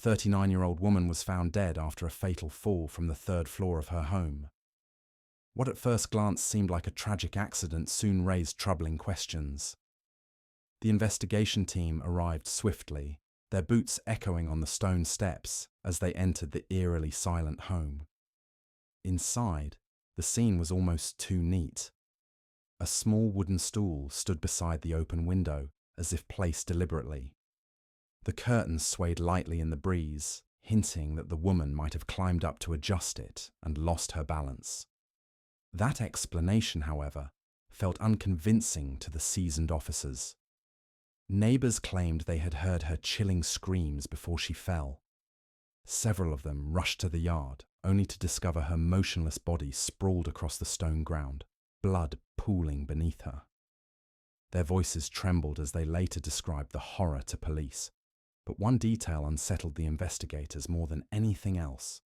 39-year-old woman was found dead after a fatal fall from the third floor of her home. What at first glance seemed like a tragic accident soon raised troubling questions. The investigation team arrived swiftly, their boots echoing on the stone steps as they entered the eerily silent home. Inside, the scene was almost too neat. A small wooden stool stood beside the open window, as if placed deliberately. The curtains swayed lightly in the breeze, hinting that the woman might have climbed up to adjust it and lost her balance. That explanation, however, felt unconvincing to the seasoned officers. Neighbors claimed they had heard her chilling screams before she fell. Several of them rushed to the yard, only to discover her motionless body sprawled across the stone ground, blood pooling beneath her. Their voices trembled as they later described the horror to police, but one detail unsettled the investigators more than anything else.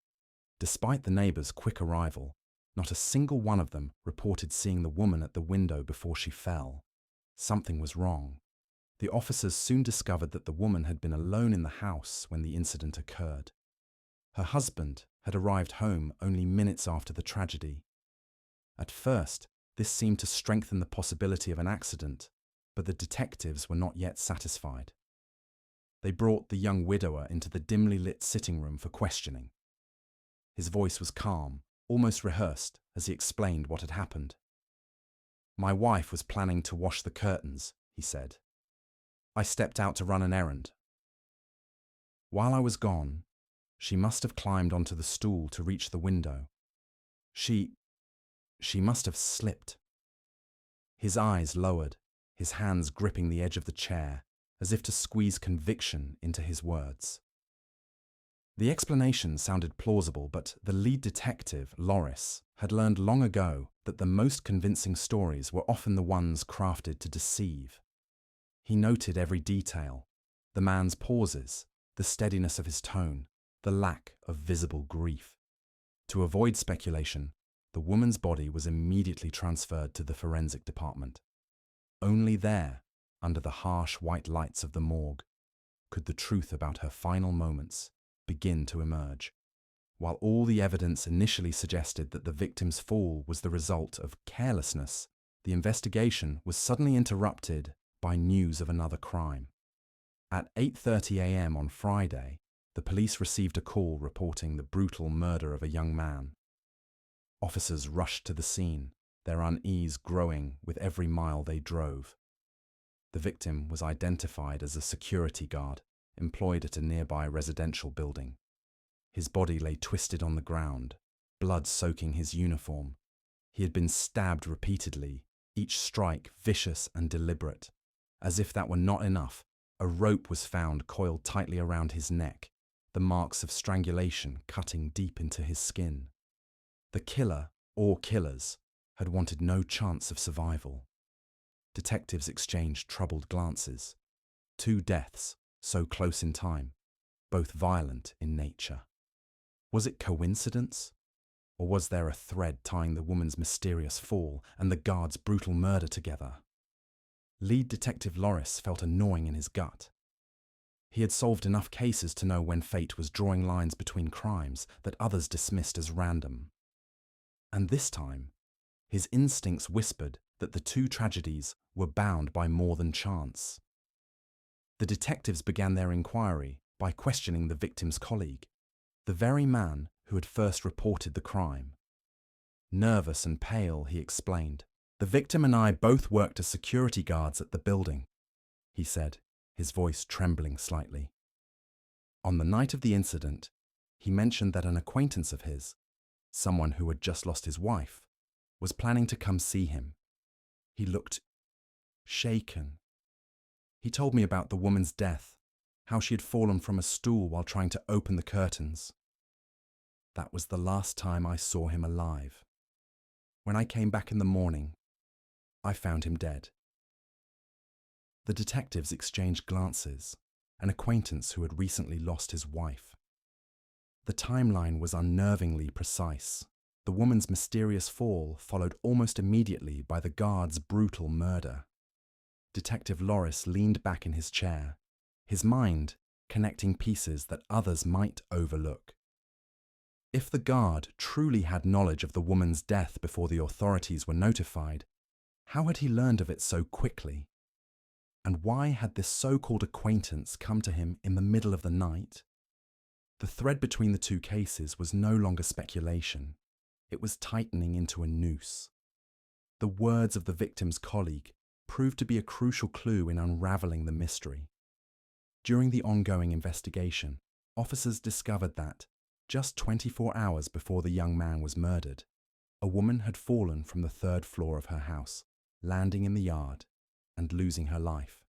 Despite the neighbors' quick arrival, not a single one of them reported seeing the woman at the window before she fell. Something was wrong. The officers soon discovered that the woman had been alone in the house when the incident occurred. Her husband had arrived home only minutes after the tragedy. At first, this seemed to strengthen the possibility of an accident, but the detectives were not yet satisfied. They brought the young widower into the dimly lit sitting room for questioning. His voice was calm, almost rehearsed, as he explained what had happened. "My wife was planning to wash the curtains," he said. "I stepped out to run an errand. While I was gone, she must have climbed onto the stool to reach the window. She must have slipped." His eyes lowered, his hands gripping the edge of the chair, as if to squeeze conviction into his words. The explanation sounded plausible, but the lead detective, Loris, had learned long ago that the most convincing stories were often the ones crafted to deceive. He noted every detail: the man's pauses, the steadiness of his tone, the lack of visible grief. To avoid speculation, the woman's body was immediately transferred to the forensic department. Only there, under the harsh white lights of the morgue, could the truth about her final moments begin to emerge. While all the evidence initially suggested that the victim's fall was the result of carelessness, the investigation was suddenly interrupted by news of another crime. At 8:30 a.m. on Friday, the police received a call reporting the brutal murder of a young man. Officers rushed to the scene, their unease growing with every mile they drove. The victim was identified as a security guard employed at a nearby residential building. His body lay twisted on the ground, blood soaking his uniform. He had been stabbed repeatedly, each strike vicious and deliberate. As if that were not enough, a rope was found coiled tightly around his neck, the marks of strangulation cutting deep into his skin. The killer, or killers, had wanted no chance of survival. Detectives exchanged troubled glances. Two deaths, so close in time, both violent in nature. Was it coincidence? Or was there a thread tying the woman's mysterious fall and the guard's brutal murder together? Lead Detective Loris felt a gnawing in his gut. He had solved enough cases to know when fate was drawing lines between crimes that others dismissed as random. And this time, his instincts whispered that the two tragedies were bound by more than chance. The detectives began their inquiry by questioning the victim's colleague, the very man who had first reported the crime. Nervous and pale, he explained, "The victim and I both worked as security guards at the building," he said, his voice trembling slightly. On the night of the incident, he mentioned that an acquaintance of his, someone who had just lost his wife, was planning to come see him. He looked shaken. He told me about the woman's death, how she had fallen from a stool while trying to open the curtains. That was the last time I saw him alive. When I came back in the morning, I found him dead. The detectives exchanged glances, an acquaintance who had recently lost his wife. The timeline was unnervingly precise. The woman's mysterious fall followed almost immediately by the guard's brutal murder. Detective Loris leaned back in his chair, his mind connecting pieces that others might overlook. If the guard truly had knowledge of the woman's death before the authorities were notified, how had he learned of it so quickly? And why had this so-called acquaintance come to him in the middle of the night? The thread between the two cases was no longer speculation. It was tightening into a noose. The words of the victim's colleague proved to be a crucial clue in unraveling the mystery. During the ongoing investigation, officers discovered that, just 24 hours before the young man was murdered, a woman had fallen from the third floor of her house, landing in the yard and losing her life.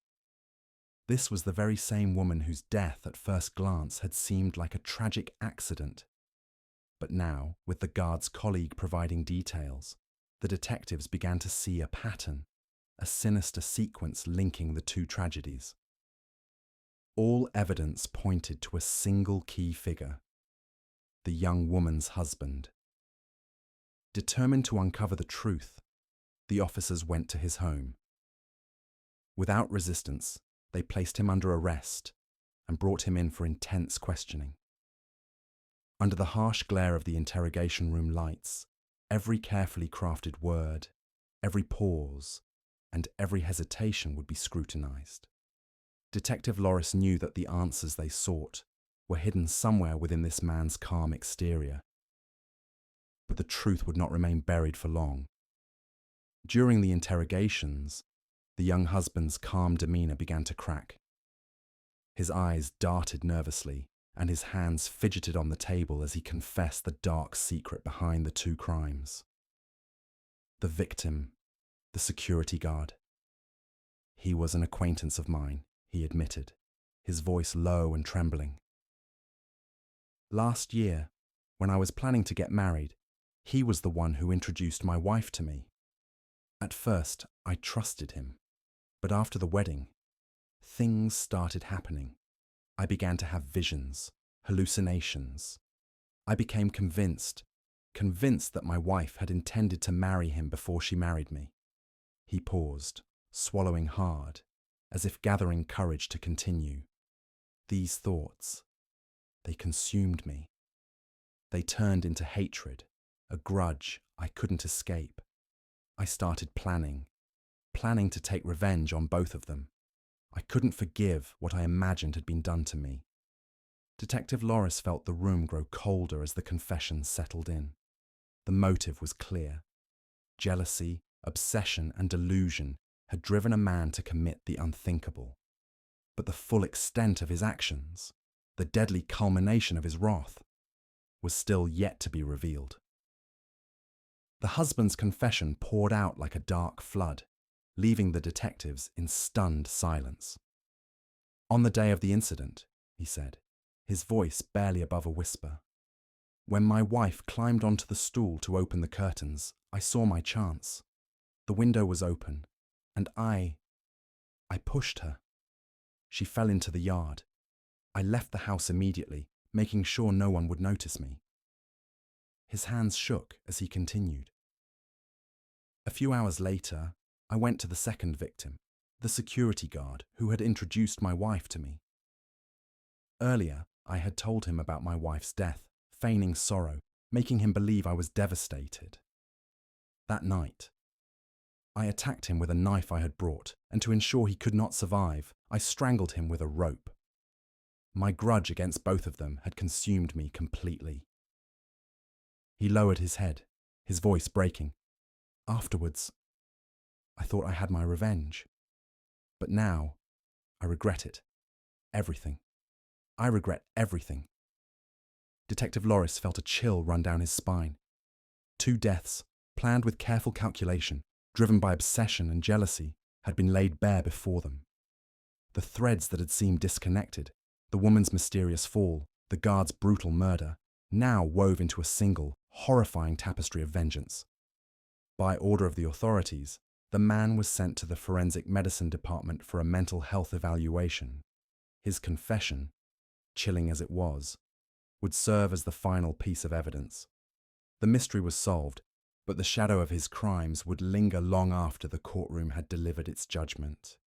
This was the very same woman whose death at first glance had seemed like a tragic accident. But now, with the guard's colleague providing details, the detectives began to see a pattern, a sinister sequence linking the two tragedies. All evidence pointed to a single key figure: the young woman's husband. Determined to uncover the truth, the officers went to his home. Without resistance, they placed him under arrest and brought him in for intense questioning. Under the harsh glare of the interrogation room lights, every carefully crafted word, every pause, and every hesitation would be scrutinized. Detective Loris knew that the answers they sought were hidden somewhere within this man's calm exterior. But the truth would not remain buried for long. During the interrogations, the young husband's calm demeanor began to crack. His eyes darted nervously, and his hands fidgeted on the table as he confessed the dark secret behind the two crimes. The victim, the security guard. He was an acquaintance of mine, he admitted, his voice low and trembling. Last year, when I was planning to get married, he was the one who introduced my wife to me. At first, I trusted him, but after the wedding, things started happening. I began to have visions, hallucinations. I became convinced that my wife had intended to marry him before she married me. He paused, swallowing hard, as if gathering courage to continue. These thoughts, they consumed me. They turned into hatred, a grudge I couldn't escape. I started planning to take revenge on both of them. I couldn't forgive what I imagined had been done to me. Detective Loris felt the room grow colder as the confession settled in. The motive was clear. Jealousy, obsession, and delusion had driven a man to commit the unthinkable. But the full extent of his actions, the deadly culmination of his wrath, was still yet to be revealed. The husband's confession poured out like a dark flood, leaving the detectives in stunned silence. On the day of the incident, he said, his voice barely above a whisper, when my wife climbed onto the stool to open the curtains, I saw my chance. The window was open, and I pushed her. She fell into the yard. I left the house immediately, making sure no one would notice me. His hands shook as he continued. A few hours later, I went to the second victim, the security guard who had introduced my wife to me. Earlier, I had told him about my wife's death, feigning sorrow, making him believe I was devastated. That night, I attacked him with a knife I had brought, and to ensure he could not survive, I strangled him with a rope. My grudge against both of them had consumed me completely. He lowered his head, his voice breaking. Afterwards, I thought I had my revenge. But now, I regret it. Everything. I regret everything. Detective Loris felt a chill run down his spine. 2 deaths, planned with careful calculation, driven by obsession and jealousy, had been laid bare before them. The threads that had seemed disconnected, the woman's mysterious fall, the guard's brutal murder, now wove into a single, horrifying tapestry of vengeance. By order of the authorities, the man was sent to the forensic medicine department for a mental health evaluation. His confession, chilling as it was, would serve as the final piece of evidence. The mystery was solved, but the shadow of his crimes would linger long after the courtroom had delivered its judgment.